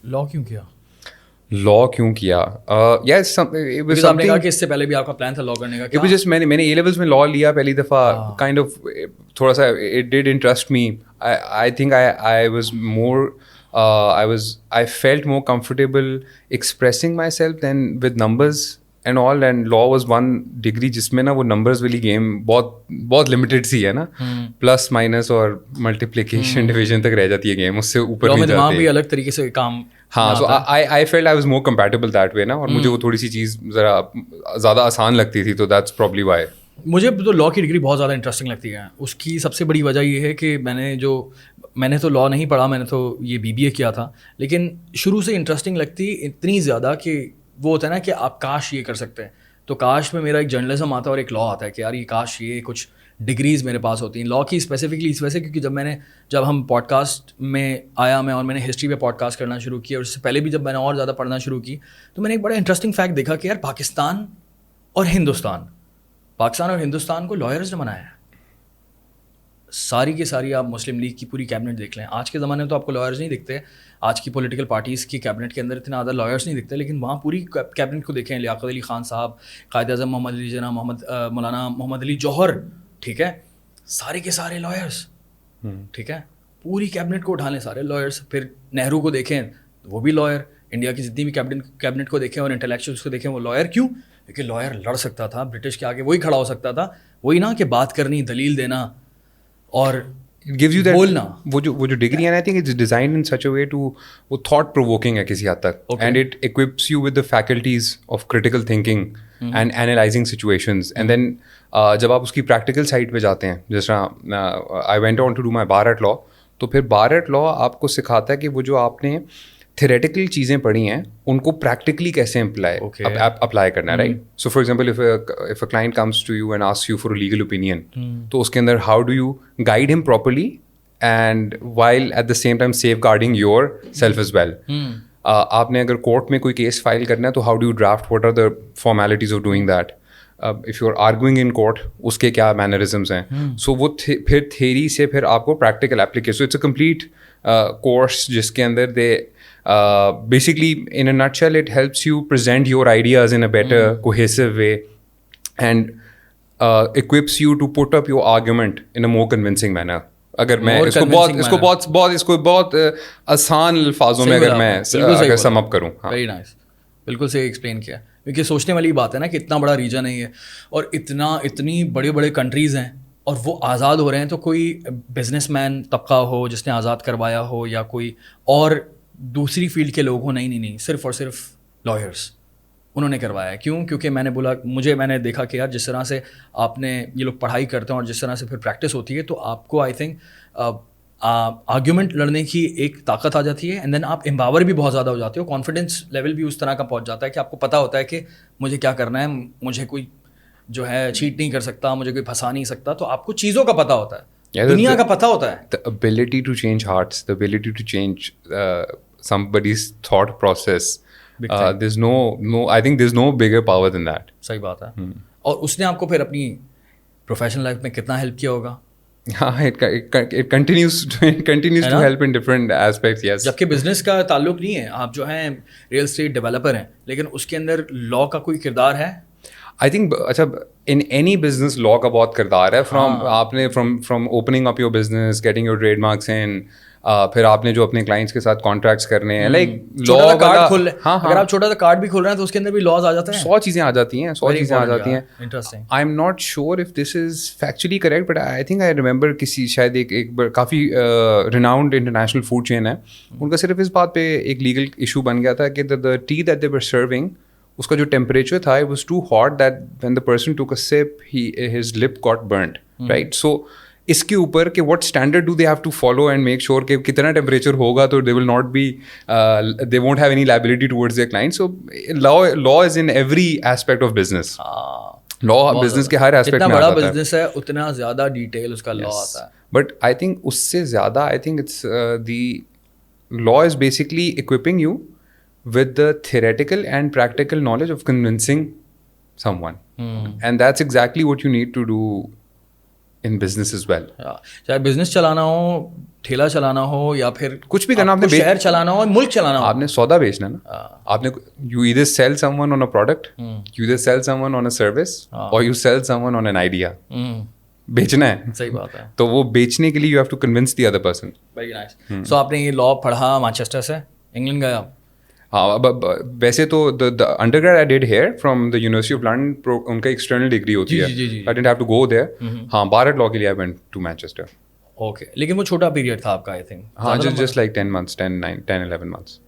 Law क्यों किया? Law क्यों किया? Yes, it was आपने कहा something. कि इससे पहले भी आपका प्लान था लॉ करने का, It क्या? was just मैंने A levels में लॉ लिया पहली दफ़ा, kind of थोड़ा सा it did interest me. I think I was more I felt more comfortable expressing myself than with numbers and all, and law was one degree जिसमें ना वो numbers वाली game बहुत limited सी है ना, plus minus और multiplication division तक रह जाती है game, उससे ऊपर लॉ नहीं में दिमाग जाते. भी अलग तरीके से काम. हाँ, so I felt I was more compatible that way ना, और मुझे वो थोड़ी सी चीज़ ज़रा ज़्यादा आसान लगती थी, तो that's probably why. मुझे तो लॉ की डिग्री बहुत ज़्यादा इंटरेस्टिंग लगती है. उसकी सबसे बड़ी वजह ये है कि मैंने तो लॉ नहीं पढ़ा, मैंने तो ये BBA किया था, लेकिन शुरू से इंटरेस्टिंग लगती इतनी ज़्यादा कि वो होता है ना कि आप काश ये कर सकते हैं. तो काश में मेरा एक जर्नलिज्म आता है और एक लॉ आता है कि यार ये काश ये कुछ डिग्रीज़ मेरे पास होती हैं. लॉ की स्पेसिफिकली इस वजह से क्योंकि जब हम पॉडकास्ट में आया मैं, और मैंने हिस्ट्री पे पॉडकास्ट करना शुरू किया, और उससे पहले भी जब मैंने और ज़्यादा पढ़ना शुरू की, तो मैंने एक बड़ा इंटरेस्टिंग फैक्ट देखा कि यार पाकिस्तान और हिंदुस्तान को लॉयर्स ने बनाया है. सारी की सारी आप मुस्लिम लीग की पूरी कैबिनेट देख लें, आज के ज़माने में तो आपको लॉयर्स नहीं दिखते, आज की पॉलिटिकल पार्टीज़ की कैबिनेट के अंदर इतने ज़्यादा लॉयर्स नहीं दिखते, लेकिन वहाँ पूरी कैबिनेट को देखें, लियाकत अली खान साहब, कायद आज़म मोहम्मद अली जना, मौलाना मोहम्मद अली जौहर, ठीक है, सारे के सारे लॉयर्स, ठीक है, पूरी कैबिनेट को उठा लें सारे लॉयर्स. फिर नेहरू को देखें वो भी लॉयर, इंडिया की जितनी भी कैबिनेट को देखें और इंटेलेक्चुअल्स को देखें वो लॉयर. क्यों? क्योंकि लॉयर लड़ सकता था ब्रिटिश के आगे, वही खड़ा हो सकता था, वही ना कि बात करनी, दलील देना और It gives you that बोलना. वो जो डिग्री है, I think it's designed in such a way to वो thought provoking है किसी हद तक, and it equips you with the faculties of critical thinking and analyzing situations. And then जब आप उसकी practical side पे जाते हैं, जैसा I went on to do my bar at law, तो फिर bar at law आपको सिखाता है कि वो जो आपने theoretical चीज़ें पढ़ी हैं उनको practically कैसे apply करना है, right? So for example, if a client comes to you and asks you for a legal opinion, तो उसके अंदर how do you guide him properly and while at the same time safeguarding yourself as well. आपने अगर court में कोई case file करना है तो how do you draft, what are the formalities of doing that? If you are arguing in court, उसके क्या mannerisms हैं. सो वो फिर थेरी से फिर आपको practical application. It's a complete course जिसके अंदर दे basically in a nutshell it helps you present your ideas in a better cohesive way and equips you to put up your argument in a more convincing manner. अगर मैं इसको बहुत आसान अल्फाजों में अगर मैं सम अप करूँ. वेरी नाइस, बिल्कुल सही एक्सप्लेन किया. क्योंकि सोचने वाली बात है ना कि इतना बड़ा रीजन है ये, और इतनी बड़े बड़े कंट्रीज़ हैं और वो आज़ाद हो रहे हैं. तो कोई बिजनेसमैन तबका हो जिसने आज़ाद करवाया हो, या कोई और दूसरी फील्ड के लोग हो, नहीं, सिर्फ और सिर्फ लॉयर्स उन्होंने करवाया है. क्यों? क्योंकि मैंने देखा कि यार जिस तरह से आपने ये लोग पढ़ाई करते हैं और जिस तरह से फिर प्रैक्टिस होती है, तो आपको आई थिंक आर्ग्यूमेंट लड़ने की एक ताकत आ जाती है, एंड देन आप एम्पावर भी बहुत ज़्यादा हो जाते हो. कॉन्फिडेंस लेवल भी उस तरह का पहुंच जाता है कि आपको पता होता है कि मुझे क्या करना है, मुझे कोई जो है चीट नहीं कर सकता, मुझे कोई फंसा नहीं सकता. तो आपको चीज़ों का पता होता है, दुनिया का पता होता है. The ability to change hearts, the ability to change somebody's thought process. I think there's no bigger power than that. सही बात है. और उसने आपको फिर अपनी प्रोफेशनल लाइफ में कितना हेल्प किया होगा? It continues to help in different aspects. Yes. जबकि बिजनेस का ताल्लुक नहीं है, आप जो हैं रियल एस्टेट डेवलपर हैं, लेकिन उसके अंदर लॉ का कोई किरदार है? I think अच्छा in any business law का बहुत किरदार है. आपने from opening up your business, getting your trademarks in, फिर आपने जो अपने क्लाइंट्स के साथ कॉन्ट्रैक्ट्स करने हैं, लाइक लॉ कार्ड खोल, अगर आप छोटा सा कार्ड भी खोल रहे हैं तो उसके अंदर भी लॉज आ जाते हैं. 100 चीज़ें आ जाती हैं. Interesting. I am not sure if this is factually correct, but I think I remember किसी शायद एक काफ़ी रिनाउंड इंटरनेशनल फूड चेन है, उनका सिर्फ इस बात पे एक लीगल इशू बन गया था कि the tea that they were serving, उसका जो टेम्परेचर था, it was too hot that when the person took a sip his lip got burned, right. So इसके ऊपर कि what standard do they have to follow and make sure कि कितना temperature होगा तो they will not be they won't have any liability towards their clients. So law is in every aspect of business. Law business के हर aspect में बड़ा business है, उतना ज़्यादा डिटेल उसका लॉ आता है. बट आई थिंक उससे ज़्यादा I think it's the law is basically equipping you with the theoretical and practical knowledge of convincing someone. And that's exactly what you need to do in business as well. چاہے business چلانا ہو, ٹھیلا چلانا ہو, یا پھر کچھ بھی کرنا, آپ نے شہر چلانا ہو, ملک چلانا ہو, آپ نے سودا بیچنا نا, آپ نے you either sell someone on a product, you either sell someone on a service, or you sell someone on an idea. بیچنا ہے, صحیح بات ہے. تو وہ بیچنے کے لیے you have to convince the other person. Very nice. So آپ نے یہ لاء پڑھا مانچسٹر سے, انگلینڈ گیا؟ ہاں, ویسے تو undergrad I did here from the university of London, ان کا ایکسٹرنل ڈگری ہوتی ہے. I didn't have to go there. ہاں, بارٹ لاء کے لیے I went to Manchester. Okay, لیکن وہ چھوٹا پیریڈ تھا آپ کا, آئی تھنک. ہاں, جسٹ لائک 10 months, 10-11 months.